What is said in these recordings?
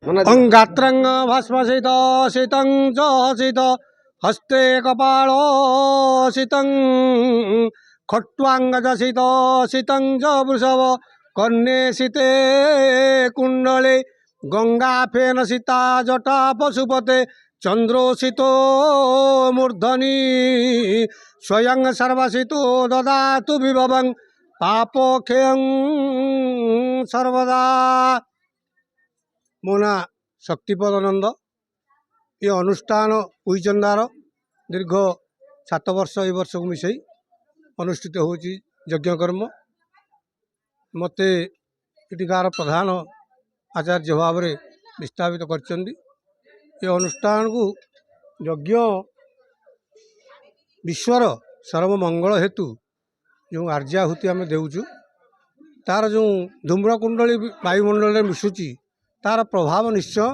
अंगात्रंग भस्मसित शीतं च शीत हस्ते कपालो शीतं खट्वांगजसित शीतं च वृषभ कन्ये शीते कुंडले गंगा फेन सीता जटा पशुपते चंद्रोषितो मूर्धनि स्वयं सर्वसितो ददातु विभवं पापोक्षयं सर्वदा। मो ना शक्तिपद नंद। ये अनुष्ठान कुईचंदार दीर्घ 7 वर्ष ए वर्ष को मिसई अनुष्ठित होची यज्ञकर्म। मते इटिकार प्रधान आचार्य भाव में विस्थापित करचंदी। ये अनुष्ठान को यज्ञ विश्वर सर्वमंगल हेतु जो आर्याहुति आम देउचु तार जो धूम्रकुंडली वायुमंडल में मिशुची तार प्रभाव निश्चय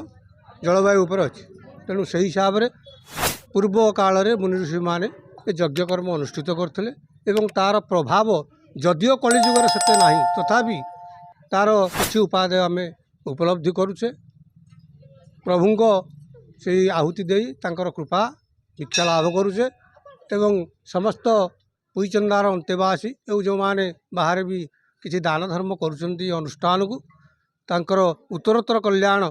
जलवायु उपर अच्छी। तेणु से हिसाब से पूर्व काल में मुनि ऋषि मैंने यज्ञकर्म अनुष्ठित करते एवं तार प्रभाव जदिओ कलिजुगर से ना तथापि तार किसी उपादेय आम उपलब्धि करुचे। प्रभुंको से आहुति दे तांकर कृपा भिक्षा लाभ करुचे एवं समस्त पुईचंदार अंतेवासी एवं जो माने बाहर भी किसी दान धर्म करुचंती अनुष्ठान को तांकर उत्तरोत्तर कल्याण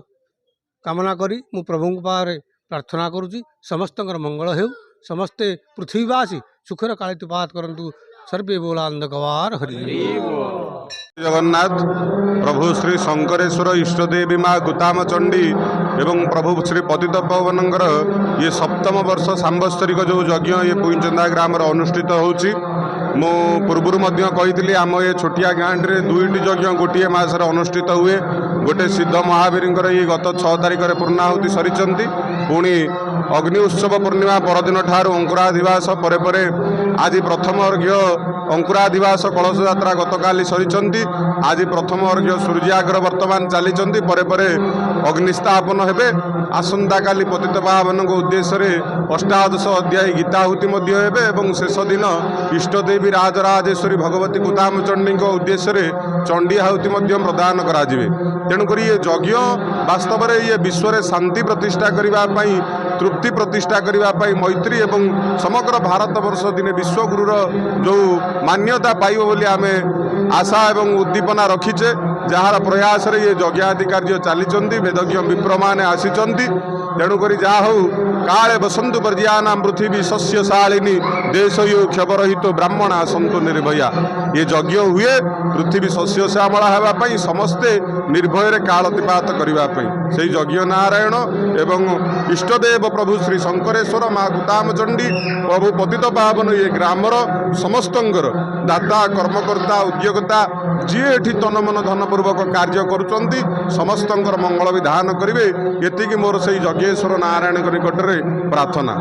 कामना करी मु प्रभु पारे प्रार्थना करुँची समस्त मंगल हेउ समस्ते पृथ्वीवासी सुखर कालितपात करंतु सर्वे बोलांद गवार हरि जगन्नाथ प्रभु श्री शंकरेश्वर इष्टदेवी माँ गुताम चंडी एवं प्रभु श्री पतित पवनंकर ये 7म वर्ष सांवत्सरिक जो यज्ञ ये पुईचंदा ग्राम अनुष्ठित होची। मो पूर्वर कही आम ये छोटिया गाँव में 2टी यज्ञ गोटे मसर अनुष्ठित हुए। गोटे सिद्ध महावीर ये गत 6 तारिख में पूर्णाहुति सरी पुणी अग्नि उत्सव पूर्णिमा परदिन ठारू अंकुराधिवास परे आज प्रथम अर्घ्य अंकुराधिवास कलश यात्रा गतकाली सरी आज प्रथम अर्घ्य सूर्याग्र वर्तमान चली परे अग्निस्थापन हेबे। आसंता काली पतित पावन उद्देश्य अष्टादश अध्याय गीताहुति हेबे एवं शेष दिन इष्टदेवी राजराजेश्वरी भगवती गुताम चंडी उद्देश्य चंडी आहुति प्रदान कराजिवे। तेणुक ये यज्ञ वास्तव में ये विश्व में शांति प्रतिष्ठा करने तृप्ति प्रतिष्ठा करने मैत्री एवं समग्र भारत वर्ष दिने विश्वगुरुर जो मान्यता पाइब बोली आम आशा एवं उद्दीपना रखीचे जार प्रयास रे ये यज्ञादि कार्य चली वेदज्ञ विप्र माने आसीचंती। तेणुक जहा हो काले बसंतु पर्याना पृथ्वी शस्यशालिनी देशयो क्षवरहित ब्राह्मण आसंतु निर्भया। ये यज्ञ हुए पृथ्वी शस्य श्यामला होगापी समस्ते निर्भय कालतिपात करने से यज्ञ नारायण एवं इष्टदेव प्रभु श्री शंकरेश्वर माँ गुताम चंडी प्रभु पतित पावन ये ग्रामर समस्तंकर दाता कर्मकर्ता उद्योगता जी एठी तन मन धनपूर्वक कार्य करुचंती समस्तंकर मंगल विधान करिवे एतिकी मोर से यज्ञेश्वर नारायण निकट में प्रार्थना।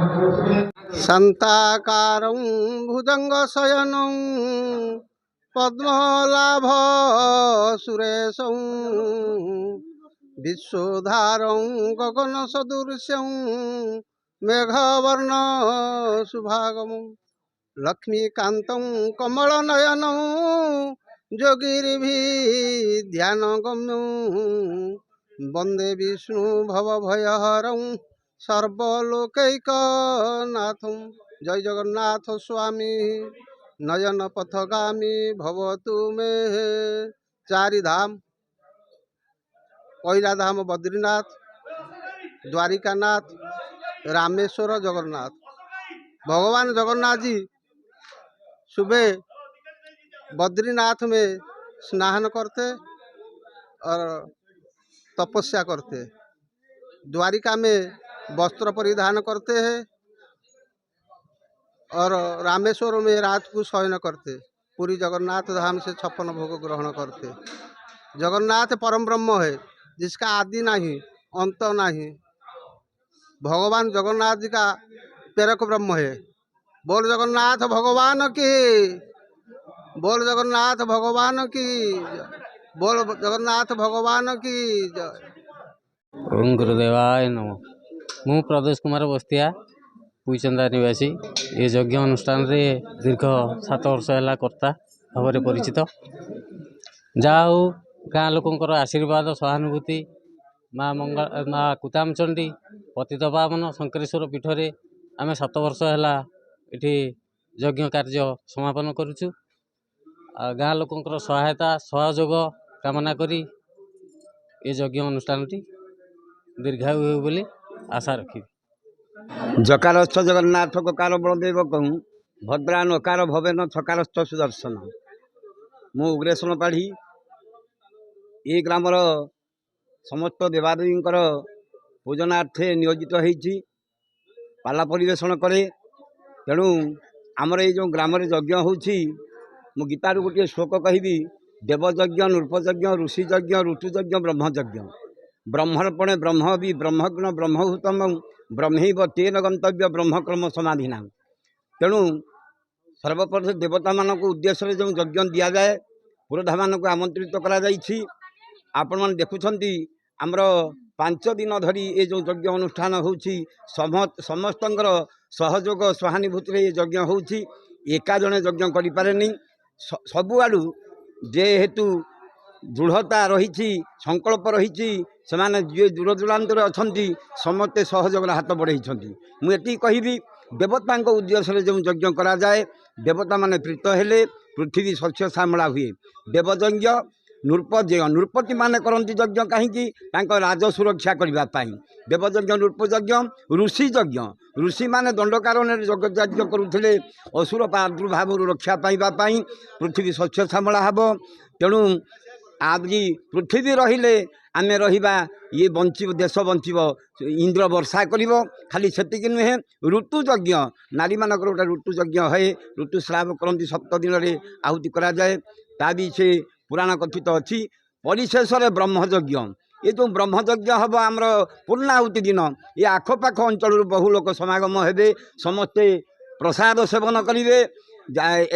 शांताकारं भुजंग शयनं पद्मलाभ सुरेशं विश्वधारं गगन सदृश्यं मेघवर्ण शुभागमं लक्ष्मीकान्तं कमलनयनं योगिर्भि ध्यान गम्यं वंदे विष्णु भवभयहरं सर्वलोकैकनाथं। जय जगन्नाथ स्वामी नयन पथगामी भवतु मे। चारि धाम कैला धाम बद्रीनाथ द्वारिकानाथ रामेश्वर जगन्नाथ। भगवान जगन्नाथ जी सुबह बद्रीनाथ में स्नान करते और तपस्या करते, द्वारिका में वस्त्र परिधान करते हैं और रामेश्वर में रात को शयन करते, पूरी जगन्नाथ धाम से 56 भोग ग्रहण करते। जगन्नाथ परम ब्रह्म है जिसका आदि नहीं अंत नहीं। भगवान जगन्नाथ जी का प्रेरक ब्रह्म है। बोल जगन्नाथ भगवान की, बोल जगन्नाथ भगवान की, बोल जगन्नाथ भगवान की जय। ओम गुरुदेवाय नमः। मु प्रदेश कुमार बस्तिया पुईचंदा निवासी। ये यज्ञ अनुष्ठान रे दीर्घ 7 वर्ष है कर्ता भाव परिचित। जहा हो गाँ लोकंर आशीर्वाद सहानुभूति ମା କୁତାମଚଣ୍ଡୀ ପତିତପାବନ ଶଙ୍କରେଶ୍ୱର ପୀଠରେ ଆମେ 7 ବର୍ଷ ହେଲା ଏଠି ଯଜ୍ଞ କାର୍ଯ୍ୟ ସମାପନ କରୁଛୁ। ଗାଁ ଲୋକଙ୍କର ସହାୟତା ସହଯୋଗ କାମନା କରି ଏ ଯଜ୍ଞ ଅନୁଷ୍ଠାନଟି ଦୀର୍ଘାୟୁ ହେଉ ବୋଲି ଆଶା ରଖିବି। ଜକାରସ୍ଥ ଜଗନ୍ନାଥ କକାର ବଳଦେବ କହୁଁ ଭଦ୍ରା ନକାର ଭବେନ ଛକାରସ୍ଥ ସୁଦର୍ଶନ। ମୁଁ ଉଗ୍ରେସନ ପାଢ଼ୀ ଏ ଗ୍ରାମର ସମସ୍ତ ଦେବାଦେବୀଙ୍କର ପୂଜନାର୍ଥେ ନିୟୋଜିତ ହେଇଛି, ପାଲା ପରିବେଷଣ କରେ। ତେଣୁ ଆମର ଏଇ ଯେଉଁ ଗ୍ରାମରେ ଯଜ୍ଞ ହେଉଛି, ମୁଁ ଗୀତାରୁ ଗୋଟିଏ ଶ୍ଲୋକ କହିବି। ଦେବଯଜ୍ଞ ନୃପଯଜ୍ଞ ଋଷିଯଜ୍ଞ ଋତୁଯଜ୍ଞ ବ୍ରହ୍ମଯଜ୍ଞ ବ୍ରହ୍ମର୍ପଣେ ବ୍ରହ୍ମବି ବ୍ରହ୍ମଗ୍ନ ବ୍ରହ୍ମହୂତମ ବ୍ରହ୍ମୈବ ତେନ ଗନ୍ତବ୍ୟ ବ୍ରହ୍ମକ୍ରମ ସମାଧିନା। ତେଣୁ ସର୍ବପ୍ରଥମେ ଦେବତାମାନଙ୍କୁ ଉଦ୍ଦେଶ୍ୟରେ ଯେଉଁ ଯଜ୍ଞ ଦିଆଯାଏ, ପୁରୋଧାମାନଙ୍କୁ ଆମନ୍ତ୍ରିତ କରାଯାଇଛି। ଆପଣମାନେ ଦେଖୁଛନ୍ତି ଆମର 5 ଦିନ ଧରି ଏ ଯେଉଁ ଯଜ୍ଞ ଅନୁଷ୍ଠାନ ହେଉଛି, ସମସ୍ତଙ୍କର ସହଯୋଗ ସହାନୁଭୂତିରେ ଏ ଯଜ୍ଞ ହେଉଛି। ଏକା ଜଣେ ଯଜ୍ଞ କରିପାରେନି। ସବୁଆଡ଼ୁ ଯେହେତୁ ଦୃଢ଼ତା ରହିଛି, ସଂକଳ୍ପ ରହିଛି, ସେମାନେ ଯିଏ ଦୂରଦୂରାନ୍ତରେ ଅଛନ୍ତି ସମସ୍ତେ ସହଯୋଗର ହାତ ବଢ଼େଇଛନ୍ତି। ମୁଁ ଏତିକି କହିବି, ଦେବତାଙ୍କ ଉଦ୍ଦେଶ୍ୟରେ ଯେଉଁ ଯଜ୍ଞ କରାଯାଏ, ଦେବତାମାନେ ପ୍ରୀତ ହେଲେ ପୃଥିବୀ ଶସ୍ୟ ଶ୍ୟାମଳା ହୁଏ। ଦେବଯଜ୍ଞ ନୃପଯଜ୍ଞ ନୃପତିମାନେ କରନ୍ତି ଯଜ୍ଞ କାହିଁକି? ତାଙ୍କ ରାଜ ସୁରକ୍ଷା କରିବା ପାଇଁ। ଦେବଯଜ୍ଞ ନୃପଯଜ୍ଞ ଋଷିଯଜ୍ଞ ଋଷିମାନେ ଦଣ୍ଡକାରଣରେ ଯଜ୍ଞ କରୁଥିଲେ ଅସୁର ପ୍ରାଦୁର୍ଭାବରୁ ରକ୍ଷା ପାଇବା ପାଇଁ। ପୃଥିବୀ ଶସ୍ୟ ଶ୍ୟାମଳା ହେବ। ତେଣୁ ଆଜି ପୃଥିବୀ ରହିଲେ ଆମେ ରହିବା, ଇଏ ବଞ୍ଚିବ, ଦେଶ ବଞ୍ଚିବ, ଇନ୍ଦ୍ର ବର୍ଷା କରିବ। ଖାଲି ସେତିକି ନୁହେଁ, ଋତୁଯଜ୍ଞ ନାରୀମାନଙ୍କର ଗୋଟେ ଋତୁଯଜ୍ଞ ହୁଏ। ଋତୁସ୍ରାବ କରନ୍ତି, 7 ଦିନରେ ଆହୁତି କରାଯାଏ। ତା ବି ସେ ପୁରାଣ କଥିତ ଅଛି। ପରିଶେଷରେ ବ୍ରହ୍ମଯଜ୍ଞ। ଏ ଯେଉଁ ବ୍ରହ୍ମଯଜ୍ଞ ହେବ ଆମର ପୂର୍ଣ୍ଣାହୁତି ଦିନ, ଏ ଆଖପାଖ ଅଞ୍ଚଳରୁ ବହୁ ଲୋକ ସମାଗମ ହେବେ, ସମସ୍ତେ ପ୍ରସାଦ ସେବନ କରିବେ।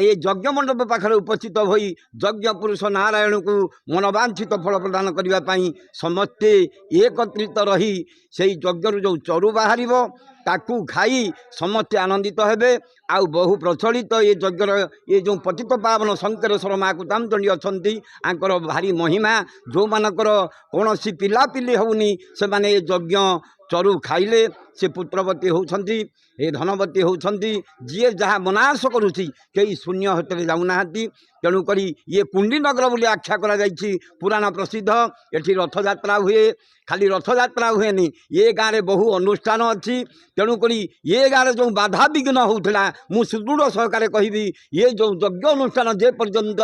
এই যজ্ঞ মণ্ডপ পাখে উপস্থিত হয়ে যজ্ঞ পুরুষ নারায়ণକୁ মনোবাঞ্ছিত ফল প্রদান করা সমস্তে একত্রিত রহি সেই যজ্ঞর যে চরু বাহারিব তাকে খাই সমস্তে আনন্দিত হবে। আউ বহু প্রচলিত এ যজ্ঞর এ যে পতিত পাবন শঙ্করেশ্বর মা কুতামচণ্ডী অনেক আঁকর ভারি মহিমা। যে কৌশি পিলাপিলি হোনি সে এ যজ্ঞ চরু খাইলে সে পুত্রবতী হচ্ছেন, এ ধনবতী হচ্ছেন। যিয়ে যা মনাস করুছি কেই শূন্য হতে যাওনা। তেণুক ইয়ে কুণ্ডিনগর বলে আখ্যা করা যাইছি, পুরাণ প্রসিদ্ধ। এটি রথযাত্রা হুয়ে, খালি রথযাত্রা হুয়েনি, এ গাঁরে বহু অনুষ্ঠান অছি। তেণুক এ গাঁরে যে বাধা বিঘ্ন হোলা মু সুদৃঢ় সহকারে কহিবি, এ যে যজ্ঞ অনুষ্ঠান যে পর্যন্ত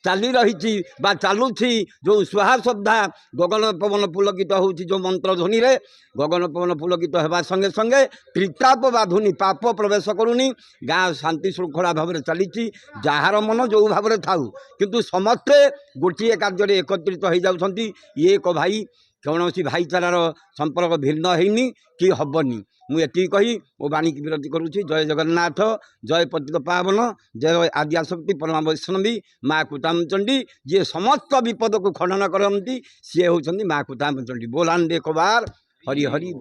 চালি রহিছি বা চালুছি, যে সুহা শ্রদ্ধা গগন পবন পুলকিত হচ্ছে যে মন্ত্রধ্বনিরে, গগন পবন পুলকিত হওয়ার সঙ্গে সঙ্গে ত্রিতাপ বাধুনি, পাপ প্রবেশ করুনি। গাঁ শান্তি শৃঙ্খলা ভাবে চালিছি। যাହାର মন যে ভাবে থাউ, কিন্তু সমস্তে গোটিয়ে কার্যরে একত্রিত হয়ে যাচ্ছেন। এক ভাই, কৌশি ভাইচারার সম্পর্ক ভিন্ন হয়নি কি হবনি। ମୁଁ ଏତିକି କହି ମୋ ବାଣୀକି ବିରତି କରୁଛି। ଜୟ ଜଗନ୍ନାଥ, ଜୟ ପତିତ ପାବନ, ଜୟ ଆଦ୍ୟାଶକ୍ତି ପରମା ବୈଷ୍ଣବୀ ମା କୁତାମଚଣ୍ଡୀ। ଯିଏ ସମସ୍ତ ବିପଦକୁ ଖଣ୍ଡନ କରନ୍ତି ସିଏ ହେଉଛନ୍ତି ମା କୁତାମଚଣ୍ଡୀ। ବୋଲାଣ୍ଡେ କବାର ହରି ହରି।